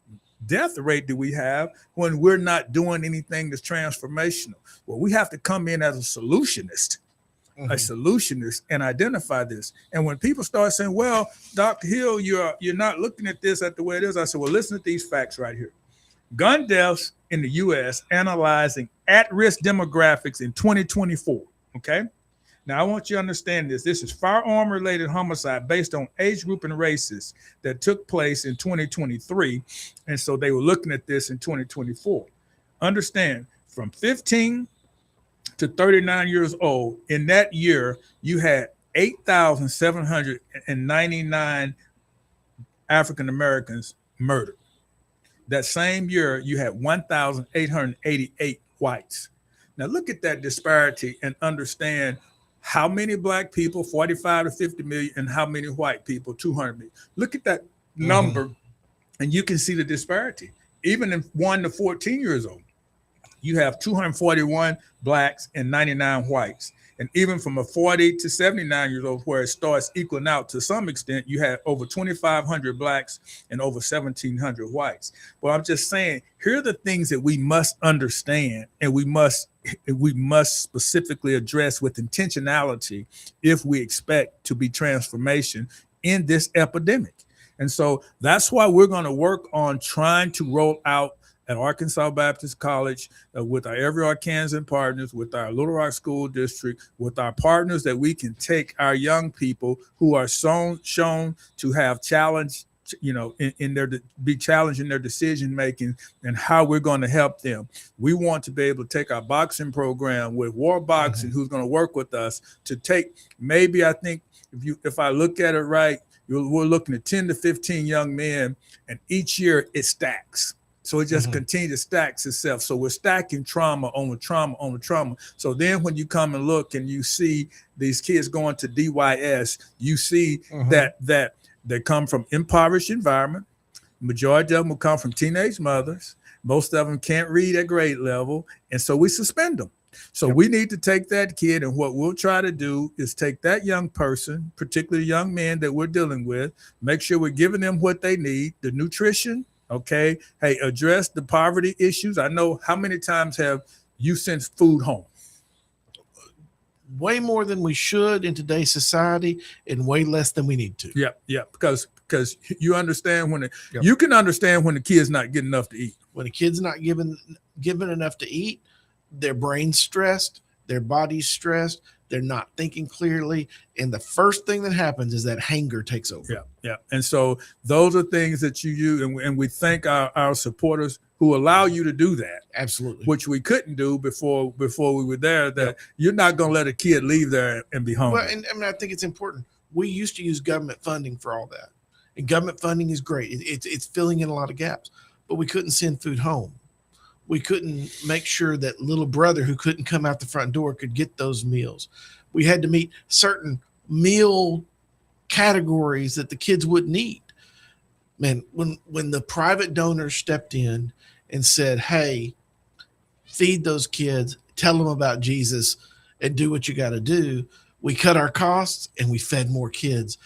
death rate that we have when we're not doing anything that's transformational? Well, we have to come in as a solutionist. A solutionist, and identify this. And when people start saying, well, Dr. Hill, you're not looking at this at the way it is, I said, well, listen to these facts right here. Gun deaths in the U.S. analyzing at-risk demographics in 2024, okay? Now, I want you to understand this. This is firearm-related homicide based on age group and races that took place in 2023, and so they were looking at this in 2024. Understand, from 15 to 39 years old, in that year, you had 8,799 African Americans murdered. That same year, you had 1,888 whites. Now look at that disparity and understand how many Black people, 45 to 50 million, and how many white people, 200 million. Look at that number, and you can see the disparity. Even in 1 to 14 years old, you have 241 Blacks and 99 whites. And even from a 40 to 79 years old, where it starts equaling out to some extent, you have over 2,500 Blacks and over 1,700 whites. Well, I'm just saying, here are the things that we must understand, and we must specifically address with intentionality if we expect to be transformation in this epidemic. And so that's why we're going to work on trying to roll out at Arkansas Baptist College with our Every Arkansan partners, with our Little Rock School District, with our partners, that we can take our young people who are shown to have challenge, in their be challenged in their decision making, and how we're going to help them. We want to be able to take our boxing program with War Boxing, who's going to work with us to take, maybe, I think if I look at it right, we're looking at 10 to 15 young men, and each year it stacks. So it just continues to stack itself. So we're stacking trauma on trauma on trauma. So then when you come and look and you see these kids going to DYS, you see that they come from impoverished environment. Majority of them will come from teenage mothers. Most of them can't read at grade level. And so we suspend them. So we need to take that kid, and what we'll try to do is take that young person, particularly young men that we're dealing with, make sure we're giving them what they need, the nutrition. Okay. Hey, address the poverty issues. I know, how many times have you sent food home? Way more than we should in today's society, and way less than we need to. Yeah. Because you understand you can understand when the kid's not getting enough to eat. When a kid's not given enough to eat, their brain's stressed, their body's stressed, they're not thinking clearly, and the first thing that happens is that hanger takes over. Yeah. And so those are things that you use, and we thank our supporters who allow you to do that. Absolutely. Which we couldn't do before we were there. That you're not going to let a kid leave there and be hungry. Well, and I mean, I think it's important. We used to use government funding for all that, and government funding is great. It's filling in a lot of gaps, but we couldn't send food home. We couldn't make sure that little brother who couldn't come out the front door could get those meals. We had to meet certain meal categories that the kids wouldn't eat. Man, when the private donors stepped in and said, hey, feed those kids, tell them about Jesus, and do what you got to do, we cut our costs and we fed more kids.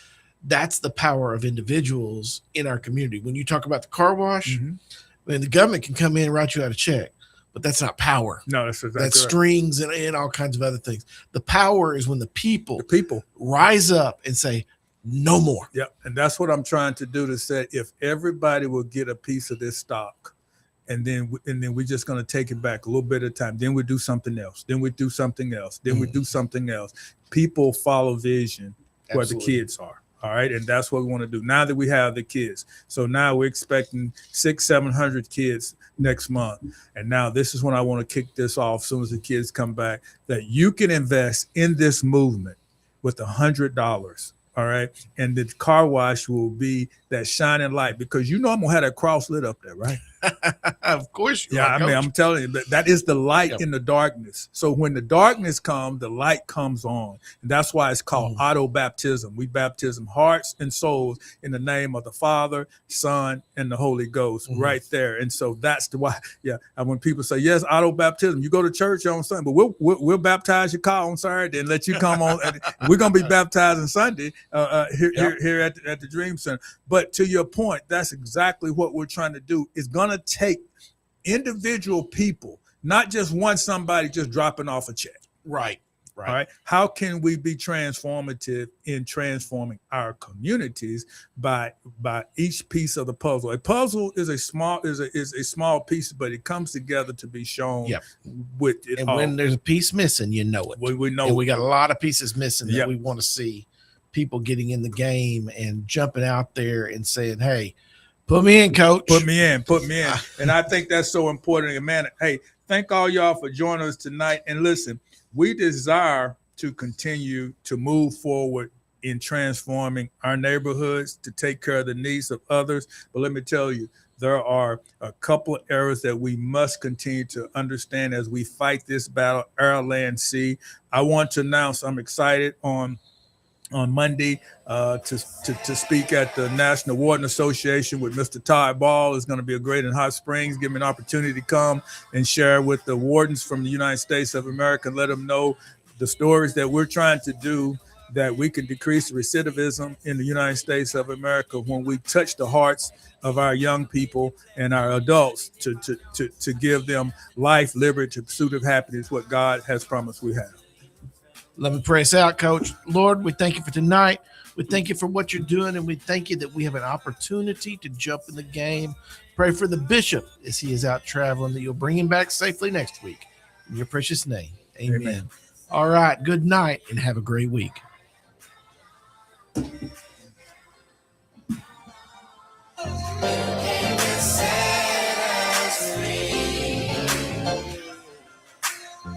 That's the power of individuals in our community. When you talk about the car wash, I mean, the government can come in and write you out a check, but that's not power. No, that's exactly that's right. Strings and all kinds of other things. The power is when the people rise up and say, no more. Yeah, and that's what I'm trying to do, to say, if everybody will get a piece of this stock, and then we're just going to take it back a little bit at a time. Then we do something else. Then we do something else. Then we do something else. People follow vision where the kids are. All right. And that's what we want to do now that we have the kids. So now we're expecting 600-700 kids next month. And now this is when I want to kick this off, as soon as the kids come back, that you can invest in this movement with $100. All right. And the car wash will be that shining light, because I'm going to have that cross lit up there, right? Of course. I mean, I'm telling you, that is the light in the darkness. So when the darkness comes, the light comes on. And that's why it's called auto baptism. We baptism hearts and souls in the name of the Father, Son, and the Holy Ghost right there. And so that's the why. Yeah. And when people say, yes, auto baptism, you go to church on Sunday, but we'll baptize your car on Saturday and let you come on. We're going to be baptizing Sunday here at the Dream Center. But to your point, that's exactly what we're trying to do. It's going to take individual people, not just somebody just dropping off a check. Right. All right. How can we be transformative in transforming our communities by each piece of the puzzle? A puzzle is a small piece, but it comes together to be shown with it. And when there's a piece missing, you know it. We know. And we got a lot of pieces missing that we want to see people getting in the game and jumping out there and saying, hey, put me in, coach. Put me in. And I think that's so important. And man, hey, thank all y'all for joining us tonight. And listen, we desire to continue to move forward in transforming our neighborhoods, to take care of the needs of others. But let me tell you, there are a couple of areas that we must continue to understand as we fight this battle, air, land, sea. I want to announce I'm excited on Monday to speak at the National Warden Association with Mr. Todd Ball. Is going to be a great in Hot Springs. Give me an opportunity to come and share with the wardens from the United States of America and let them know the stories that we're trying to do, that we can decrease recidivism in the United States of America when we touch the hearts of our young people and our adults to give them life, liberty, pursuit of happiness, what God has promised we have. Let me pray us out, Coach. Lord, we thank you for tonight. We thank you for what you're doing, and we thank you that we have an opportunity to jump in the game. Pray for the bishop as he is out traveling, that you'll bring him back safely next week. In your precious name, amen. All right, good night, and have a great week.